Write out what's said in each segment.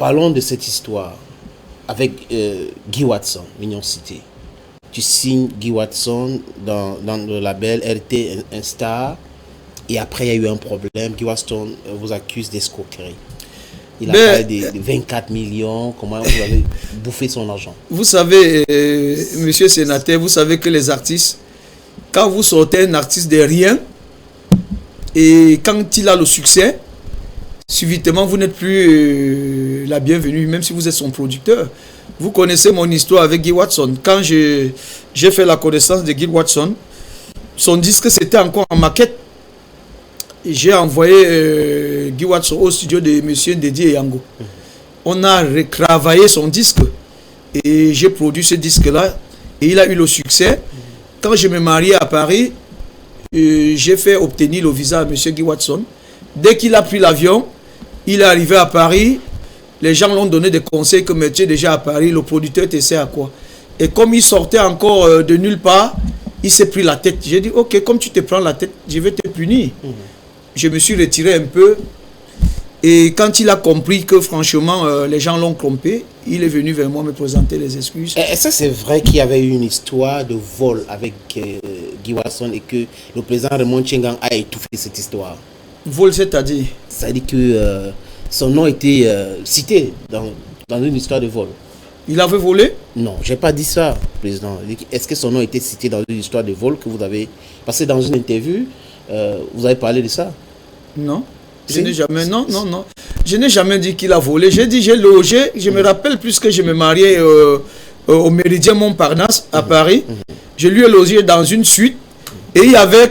Parlons de cette histoire avec Guy Watson, Mignon Cité. Tu signes Guy Watson dans le label RT Instar et après il y a eu un problème. Guy Watson vous accuse d'escroquerie. Il a parlé de 24 millions, comment vous avez bouffé son argent. Vous savez, monsieur sénateur, vous savez que les artistes, quand vous sortez un artiste de rien, et quand il a le succès, subitement vous n'êtes plus la bienvenue, même si vous êtes son producteur. Vous connaissez mon histoire avec Guy Watson. Quand j'ai fait la connaissance de Guy Watson, son disque c'était encore en maquette. J'ai envoyé Guy Watson au studio de monsieur Dédié Yango. On a retravaillé son disque et j'ai produit ce disque-là et il a eu le succès. Quand je me mariais à Paris, j'ai fait obtenir le visa à monsieur Guy Watson. Dès qu'il a pris l'avion, il est arrivé à Paris. Les gens l'ont donné des conseils que tu es déjà à Paris, le producteur te sait à quoi. Et comme il sortait encore de nulle part, il s'est pris la tête. J'ai dit, ok, comme tu te prends la tête, je vais te punir. Je me suis retiré un peu. Et quand il a compris que franchement, les gens l'ont trompé, il est venu vers moi me présenter les excuses. Est-ce que c'est vrai qu'il y avait eu une histoire de vol avec Guy Watson et que le président Raymond Tchengang a étouffé cette histoire? Vol, c'est-à-dire? C'est-à-dire que son nom était cité dans une histoire de vol. Il avait volé? Non, je n'ai pas dit ça, président. Est-ce que son nom était cité dans une histoire de vol que vous avez... Parce que dans une interview, vous avez parlé de ça? Non. Je n'ai jamais... Non. Je n'ai jamais dit qu'il a volé. J'ai dit j'ai logé. Je me rappelle puisque je me mariais au Méridien Montparnasse à Paris. Je lui ai logé dans une suite. Et il y avait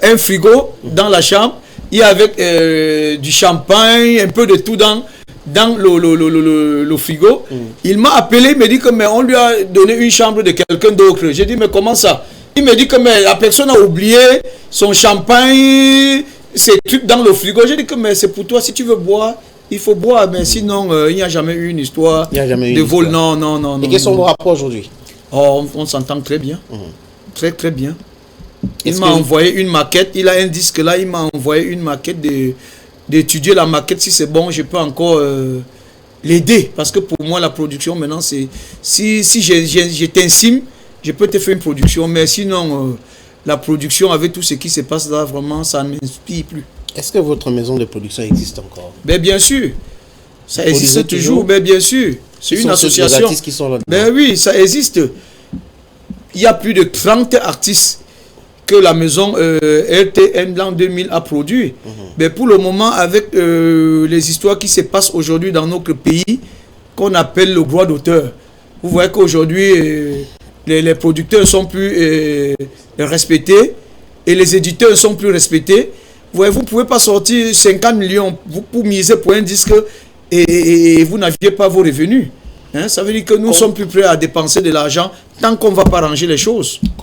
un frigo dans la chambre. Il y avait du champagne, un peu de tout dans le frigo. Il m'a appelé, il me dit que mais on lui a donné une chambre de quelqu'un d'autre. J'ai dit mais comment ça? Il me dit que mais la personne a oublié son champagne, ses trucs dans le frigo. J'ai dit que mais c'est pour toi, si tu veux boire, il faut boire. Mais sinon, il n'y a jamais eu une histoire de vol. Non. Et quels sont vos rapports aujourd'hui? Oh, on s'entend très bien. Très bien. Il m'a envoyé une maquette. Il a un disque là. Il m'a envoyé une maquette d'étudier la maquette. Si c'est bon, je peux encore l'aider. Parce que pour moi, la production, maintenant, c'est... Si je t'insigne, je peux te faire une production. Mais sinon, la production, avec tout ce qui se passe là, vraiment, ça ne m'inspire plus. Est-ce que votre maison de production existe encore? Ben, bien sûr. Ça existe toujours. Ben, bien sûr. C'est une association. Qui sont là-dedans. Ben oui, ça existe. Il y a plus de 30 artistes que la maison RTN Blanc 2000 a produit. Mais pour le moment, avec les histoires qui se passent aujourd'hui dans notre pays, qu'on appelle le droit d'auteur, vous voyez qu'aujourd'hui, les producteurs ne sont plus respectés et les éditeurs ne sont plus respectés. Vous ne pouvez pas sortir 50 millions pour miser pour un disque et vous n'aviez pas vos revenus. Ça veut dire que nous sommes plus prêts à dépenser de l'argent tant qu'on ne va pas arranger les choses.